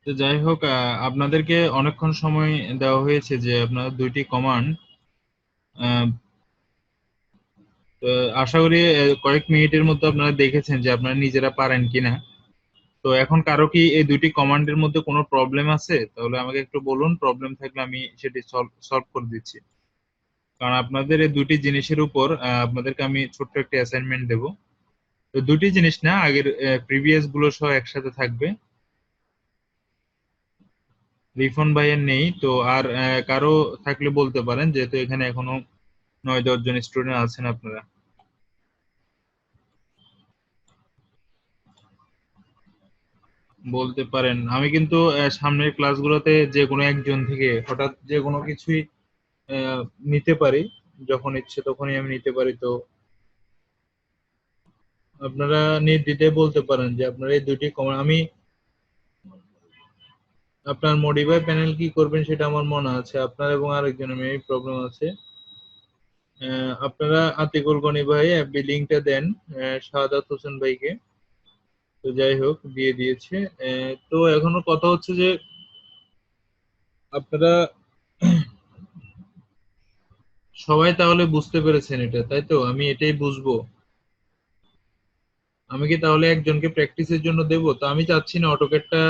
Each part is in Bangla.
তো যাই হোক, আপনাদেরকে অনেকক্ষণ সময় দেওয়া হয়েছে যে আপনারা দুইটি কমান্ড, তো আশা করি কয়েক মিনিটের মধ্যে আপনারা দেখেছেন যে আপনারা নিজেরা পারেন কিনা। তো এখন কারো কি এই দুইটি কমান্ডের মধ্যে কোনো প্রবলেম আছে? তাহলে আমাকে একটু বলুন, প্রবলেম থাকলে আমি সেটি সলভ করে দিচ্ছি। কারণ আপনাদের এই দুটি জিনিসের উপর আপনাদেরকে আমি ছোট্ট একটি অ্যাসাইনমেন্ট দেব। তো দুটি জিনিস না, আগের প্রিভিয়াস গুলো সহ একসাথে থাকবে। রিফন ভাইয়ের নেই তো, আর কারো থাকলে বলতে পারেন, যেহেতু এখানে এখনো 9-10 জন স্টুডেন্ট আছেন আপনারা। বলতে পারেন, আমি কিন্তু সামনের ক্লাসগুলোতে যে কোনো একজন থেকে হঠাৎ যে কোনো কিছুই আহ, নিতে পারি, যখন ইচ্ছে তখনই আমি নিতে পারি। তো আপনারা নির্দ্বিধায় বলতে পারেন যে আপনারা এই দুটি কমান্ড আমি, আপনার মডিফাই প্যানেল কি করবেন সেটা আমার মনে আছে, আপনার এবং আরেকজনের মেবি প্রবলেম আছে। আপনারা আতিকুল গনি ভাই অ্যাপটি লিঙ্কটা দেন শাহাদাত হোসেন ভাইকে। তো যাই হোক, দিয়ে দিয়েছে। তো এখনো কথা হচ্ছে যে আপনারা সবাই তাহলে বুঝতে পেরেছেন এটা, তাই তো? আমি এটাই বুঝবো। আমি কি তাহলে একজনকে প্র্যাকটিসের জন্য দেব? তো আমি চাচ্ছি না অটোক্যাডটা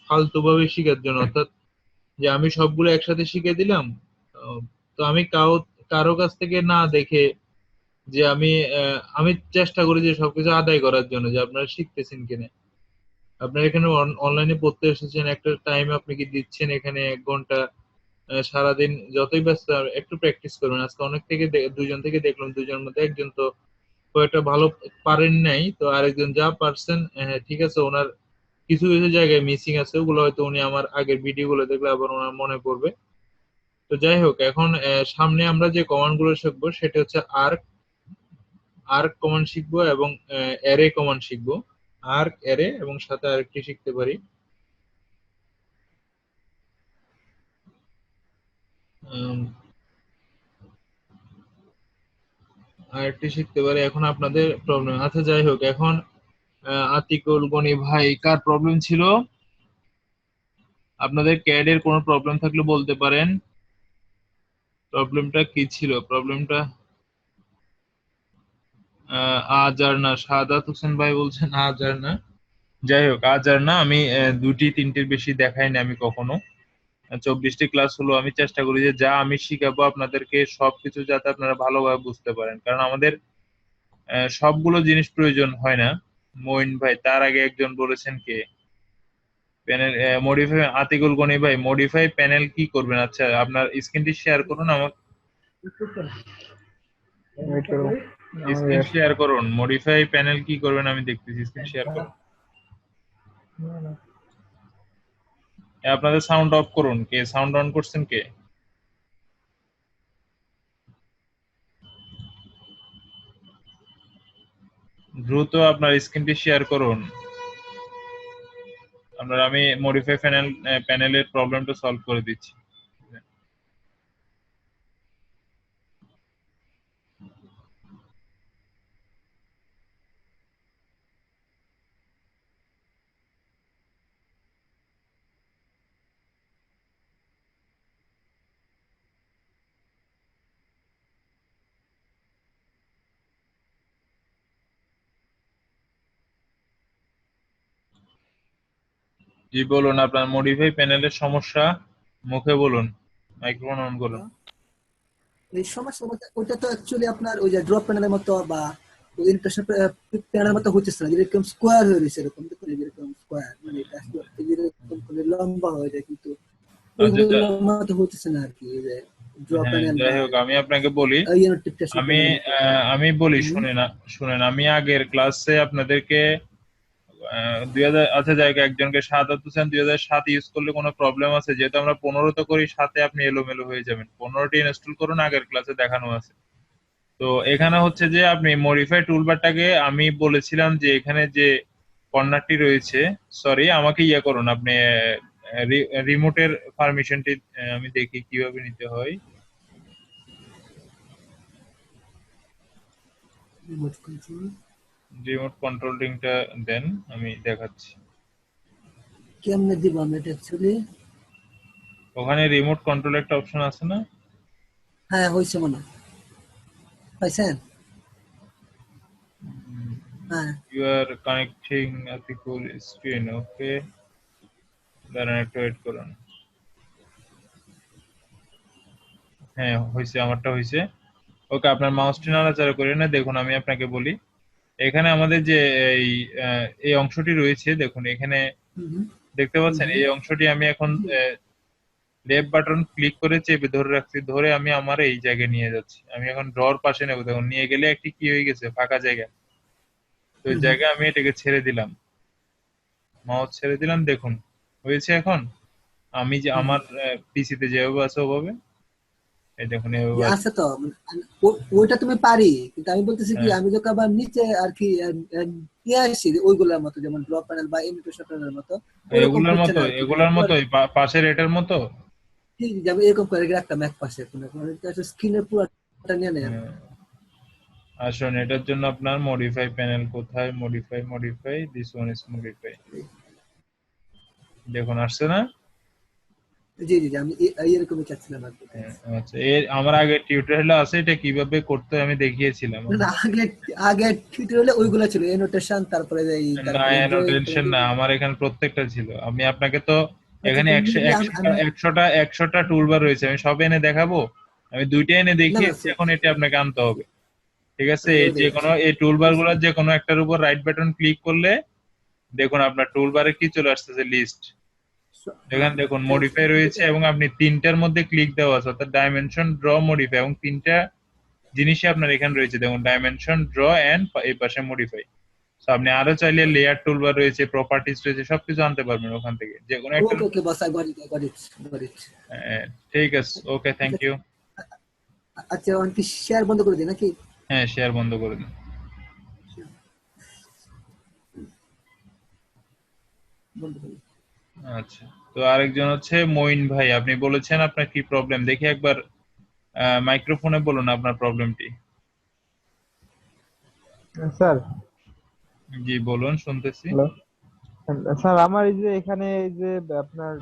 ফালতু ভাবে শিখার জন্য, অর্থাৎ যে আমি সবগুলো একসাথে শিখে দিলাম। আহ, তো আমি কারো কাছ থেকে না দেখে, যে আমি চেষ্টা করি যে সবকিছু আদায় করার জন্য, যে আপনারা শিখতেছেন কিনা। আপনারা এখানে অনলাইনে পড়তে এসেছেন, একটা টাইম আপনি কি দিচ্ছেন এখানে 1 ঘন্টা। সারাদিন যতই ব্যস্ত একটু প্র্যাকটিস করবেন। আজকে অনেক থেকে দুইজন থেকে দেখলাম, দুইজনের মধ্যে একজন তো খুব একটা ভালো পারেন নাই, তো আরেকজন যা পারছেন, হ্যাঁ ঠিক আছে, ওনার কিছু কিছু জায়গায় মিসিং আছে, ওগুলো হয়তো উনি আমার আগের ভিডিও গুলো দেখলে আবার ওনার মনে পড়বে। তো যাই হোক, এখন সামনে আমরা যে কমান্ড গুলো শিখবো সেটা হচ্ছে আর্ক আর্ক কমান্ড শিখবো এবং অ্যারে কমান্ড শিখবো। আর্ক, অ্যারে এবং সাথে আরেকটি শিখতে পারি, উম, আরেকটি শিখতে পারি। এখন আপনাদের প্রবলেম, আচ্ছা যাই হোক, এখন আতিকুল গনি ভাই কার প্রবলেম ছিল? আপনাদের ক্যাড এর কোনো প্রবলেম থাকলে বলতে পারেন। প্রবলেমটা কি ছিল? প্রবলেমটা আজ আর না, সাদাত হোসেন ভাই বলছেন আজ আর না। যাই হোক, আজ আর না, আমি দুটি তিনটির বেশি দেখাই না আমি কখনো। 24টি ক্লাস হলো, আমি চেষ্টা করি যে যা আমি শিখাবো আপনাদেরকে সবকিছু যাতে আপনারা ভালোভাবে বুঝতে পারেন, কারণ আমাদের সবগুলো জিনিস প্রয়োজন হয় না। মইন ভাই, তার আগে একজন বলেছেন কে? প্যানেল মডিফাই, আতিকুল গনি ভাই মডিফাই প্যানেল কি করবেন? আচ্ছা, আপনার স্ক্রিনটি শেয়ার করুন আমার, ওয়েট করো স্ক্রিন আমাদের। শেয়ার করুন। মডিফাই প্যানেল কি করবেন আমি দেখতেছি, স্ক্রিন শেয়ার করুন। আপনাদের সাউন্ড অফ করুন, কে সাউন্ড অন করছেন কে? দ্রুত আপনার স্ক্রিনটি শেয়ার করুন। আমি মডিফাই প্যানেলের প্রবলেমটা সলভ করে দিচ্ছি। জি বলুন, আপনার মডিফাই প্যানেলের সমস্যা মুখে বলুন, মাইক্রোফোন অন করুন। এই সমস্যা বলতে ওটা তো অ্যাকচুয়ালি আপনার ওই যে ড্রপ প্যানেলের মতো বা ওই ইন্টারন্যাশনাল প্যানেলের মতো হচ্ছে না, যেরকম স্কোয়ার হয়ে রয়েছে, এরকম দেখুন এই যেরকম স্কোয়ার, মানে এটা যেরকম করে লম্বা হয়ে যায়, কিন্তু আচ্ছা ওইগুলো মতো হচ্ছে না আর কি, এই যে ড্রপ হ্যাঁ, প্যানেল যাই বা হোক, আমি আপনাকে বলি, টিপটেশন আমি প্যানেলের মতো। আমি বলি, হুম। শুনেন, আমি আগের ক্লাসে আপনাদেরকে 2000, আচ্ছা যাই হোক, একজনকে 7 2007 ইউজ করলে কোনো প্রবলেম আছে? যেহেতু আমরা 15 তো করি, সাথে আপনি এলোমেলো হয়ে যাবেন। 15টি ইনস্টল করুন, আগের ক্লাসে দেখানো আছে। তো এখানে হচ্ছে যে আপনি মডিফাই টুলবারটাকে, আমি বলেছিলাম যে এখানে যে কর্নারটি রয়েছে, সরি আমাকে ইয়ে করুন আপনি, রিমোটের পারমিশনটি আমি দেখি কিভাবে নিতে হয়। Remote control. রিমোট কন্ট্রোল লিংকটা দেন, আমি দেখাচ্ছি। কেমনে দিব আমি এটা অ্যাকচুয়ালি? ওখানে রিমোট কন্ট্রোল একটা অপশন আছে না? হ্যাঁ, হইছে মনে হয়। পাইছেন? হ্যাঁ। You are connecting the full screen, okay. দাঁড়ান একটু ওয়েট করুন। হ্যাঁ হয়েছে, আমারটা হয়েছে। ওকে, আপনার মাউসটি নাড়াচাড়া করে না, দেখুন আমি আপনাকে বলি। এখানে আমাদের যে এই এই অংশটি রয়েছে, দেখুন এখানে হুম, হুম, দেখতে হুম, পাচ্ছেন, হুম, এই অংশটি আমি এখন লেফট বাটন ক্লিক করে চেপে ধরে রাখছি, ধরে আমি আমার এই জায়গায় নিয়ে যাচ্ছি। আমি এখন ড্রর পাশে নেব, দেখুন নিয়ে গেলে একটি কি হয়ে গেছে, ফাঁকা জায়গা। তো এই হুম, হুম, জায়গায় আমি এটাকে ছেড়ে দিলাম, মাউস ছেড়ে দিলাম, দেখুন হয়েছে। এখন আমি যে হুম, হুম। আমার পিসিতে যেভাবে আছে ওভাবে, এই দেখুন এভাবে যে আছে। আছে তো মানে ওইটা তুমি পারি, কিন্তু আমি বলতেছি কি হ্যাঁ, আমি যখন আবার নিচে আর কি নিয়ে আসি ওইগুলোর মতো, যেমন ড্রপ প্যানেল বা ইমিটেশন প্যানেলের মতো, ওরকম এগুলোর হচ্ছে মতো, না আর কি, যেমন এগুলোর পুরো মতোই পাশের এটার মতো। ঠিক যেমন এরকম করে রাখতাম এক পাশে কোনো স্ক্রিনের পুরোটা নিয়ে নেয় আর হ্যাঁ, কি। আসুন এটার জন্য আপনার মডিফাই প্যানেল কোথায়, modify, modify, this one is modify. দেখুন আসছে না? জি, জি, জি, আমি এরকমই চাচ্ছিলাম আর কি। হ্যাঁ, আচ্ছা, এর আমার আগে টিউটোরিয়াল আছে, এটা কিভাবে করতে হয় আমি দেখিয়েছিলাম। না, আগে আগে টিউটোরিয়ালে ওইগুলা ছিল, এনোটেশন, তারপরে না, তারপরে এনো ড্রয়িং করে টেনশন না, আমার এখানে প্রত্যেকটা ছিল। আমি আপনাকে তো আচ্ছা এখানে তুমি একশো দিলে একশোটা আমি একশোটা একশোটা টুলবার রয়েছে, আমি সব এনে দেখাবো? আমি দুইটা এনে না, না, দেখিয়েছি, এখন এটা আপনাকে আনতে হবে। ঠিক আছে, এই ওই যে যে কোনো এই টুলবার গুলোর যে কোনো একটার উপর রাইট বাটন ক্লিক করলে দেখুন আপনার টুলবারে কি চলে আসতেছে, লিস্ট। হ্যাঁ, এখানে দেখুন ঠিক আছে। মডিফাই রয়েছে, এবং আপনি তিনটার মধ্যে ক্লিক দেওয়া আছে, অর্থাৎ ডাইমেনশন, ড্র, মডিফাই, এবং তিনটা জিনিসই আপনার এখানে রয়েছে, দেখুন ডাইমেনশন, ড্র এন্ড এই পাশে মডিফাই। তো আপনি আরো চাইলে লেয়ার টুলবার রয়েছে, প্রপার্টিজ রয়েছে, সবকিছু আনতে পারবেন ওখান থেকে যে কোনো একটা। Okay, okay, boss, I got it, I got it, got it. ঠিক আছে, ওকে, ঠিক থ্যাংক আছে। ইউ। আচ্ছা, অন কি শেয়ার বন্ধ করে দিই নাকি? হ্যাঁ, শেয়ার বন্ধ করে দিন। বন্ধ করে দিই। আচ্ছা, তো আরেকজন হচ্ছে মঈন ভাই, আপনি বলেছেন আপনার কি প্রবলেম, দেখি একবার মাইক্রোফোনে বলুন আপনার প্রবলেমটি। স্যার, জি বলুন, শুনতেছি। হ্যালো। স্যার, আমার এই যে এখানে এই যে আপনার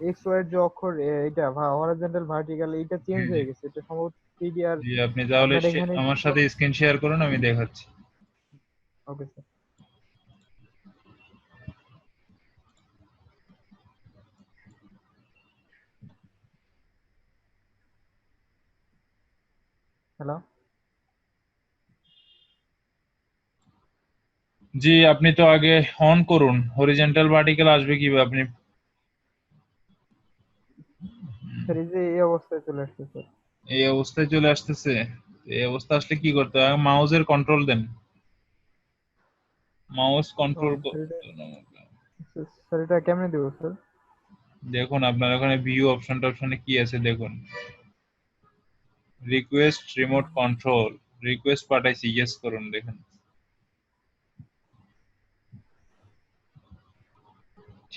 এক্স ওয়াই এর যে অক্ষর এটা হরাইজন্টাল ভার্টিক্যাল এইটা জি চেঞ্জ জি হয়ে গেছে, এটা সম্ভবত 3D। আর জি, আপনি তাহলে আপনার এখানে আমার সাথে স্ক্রিন শেয়ার করুন, আমি দেখাচ্ছি। Okay sir. হ্যালো। জি, আপনি তো আগে অন করুন, হরিজন্টাল ভার্টিক্যাল আসবে কিভাবে আপনি? স্যার, এই যে এই অবস্থায় চলে আসছে স্যার। এই অবস্থায় চলে আসতেছে। এই অবস্থা আসলে কি করতে হবে? মাউসের কন্ট্রোল দেন, মাউস ও কন্ট্রোল। স্যার, এটা স্যার এটা কেমনে দেবো স্যার? দেখুন আপনার ওখানে ভিউ অপশন টপশনে কি আছে দেখুন, রিকোয়েস্ট রিমোট কন্ট্রোল, রিকোয়েস্ট পাঠাইছি, ইয়েস করুন, দেখুন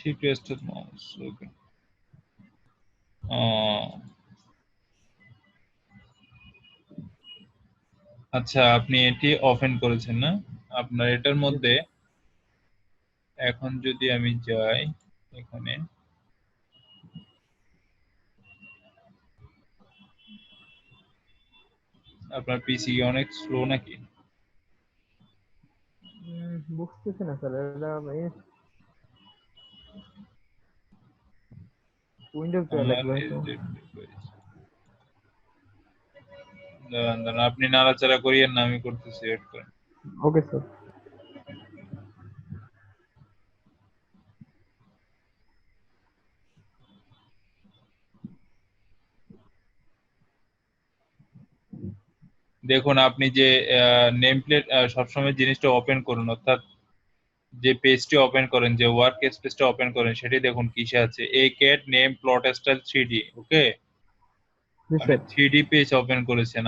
রিকোয়েস্টেড মাউস, ওকে। আচ্ছা, আপনি এটি ওপেন করেছেন না? আপনার এটার জি মধ্যে স্যার। এখন যদি আমি যাই এখানে, আপনার পিসি অনেক স্লো নাকি? বুঝতেছি না স্যার, এটা উইন্ডোজ দেওয়া আমার লাগবে হয়তো। দাঁড়ান দাঁড়ান, আপনি নাড়াচাড়া করিয়েন না, আমি করতেছি, ওয়েট করেন। Okay sir. দেখুন আপনি যে নেম প্লেট সবসময় জিনিসটা ওপেন করুন, অর্থাৎ যে পেজটি ওপেন করেন, যে ওয়ার্ক স্পেসটা ওপেন করেন, সেটি দেখুন কিসে আছে, এ cat name plot style 3D, ওকে। জি আপনি স্যার। 3D পেজ ওপেন করেছেন,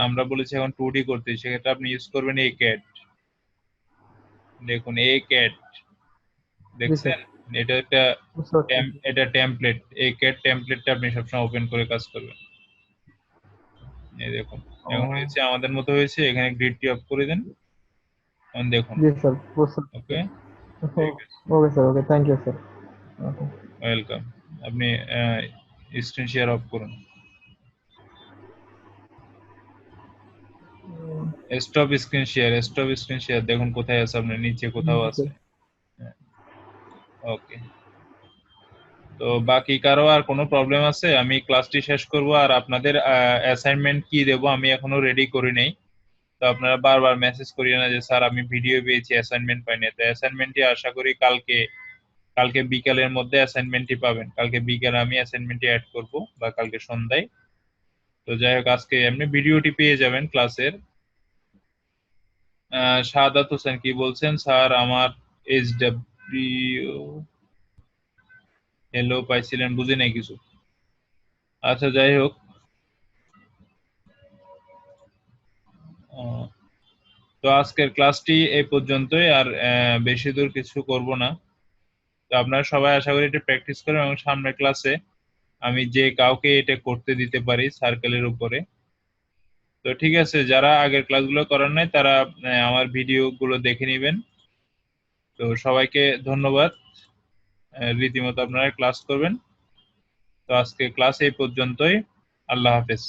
আমরা বলেছি এখন 2D করতে, সেক্ষেত্রে আপনি ইউজ করবেন এ ক্যাট। দেখুন এ ক্যাট, জি স্যার, দেখছেন? এটা একটা বুঝতে পারছি। এটা টেমপ্লেট, এই ক্যাট টেমপ্লেটটা আপনি সবসময় ওপেন করে কাজ করবেন। এই দেখুন, ও এখন হয়েছে আমাদের মতো হয়েছে, এখানে গ্রিডটি অফ করে দেন, এখন দেখুন। জি স্যার, বুঝতে পারছি ওকে, স্যার। ঠিক আছে। Okay sir, okay, thank you sir. Okay. Welcome. আপনি স্ক্রিন শেয়ার অফ করুন। স্টপ স্ক্রিন শেয়ার দেখুন কোথায় আছে, আপনার নিচে কোথাও আছে। ওকে, তো বাকি কারো আর কোনো প্রবলেম আছে? আমি ক্লাসটি শেষ করব, আর আপনাদের অ্যাসাইনমেন্ট কি দেব আমি এখনো রেডি করি নাই। তো আপনারা বারবার মেসেজ করিয়ে না যে স্যার আমি ভিডিও পেয়েছি অ্যাসাইনমেন্ট পাইনি। তো অ্যাসাইনমেন্টটি আশা করি কালকে বিকালের মধ্যে অ্যাসাইনমেন্টটি পাবেন। কালকে বিকালে আমি অ্যাসাইনমেন্টটি অ্যাড করব, বা কালকে সন্ধ্যায়। তো যাই হোক, আজকে এমনি ভিডিওটি পেয়ে যাবেন ক্লাসের। শাহাদাত হোসেন কি বলছেন? স্যার আমার SW হ্যালো পাইছিলেন, বুঝি নাই কিছু। আচ্ছা যাই হোক, তো আজকের ক্লাসটি এই পর্যন্তই, আর বেশি দূর কিছু করব না। তো আপনারা সবাই আশা করি এটা প্র্যাকটিস করেন, এবং সামনের ক্লাসে আমি যে কাউকে এটা করতে দিতে পারি সার্কেলের উপরে। তো ঠিক আছে, যারা আগের ক্লাসগুলো করেন নাই তারা আমার ভিডিওগুলো দেখে নেবেন। তো সবাইকে ধন্যবাদ, রীতিমতো আপনারা ক্লাস করবেন। তো আজকে ক্লাস এই পর্যন্তই। আল্লাহ হাফেজ।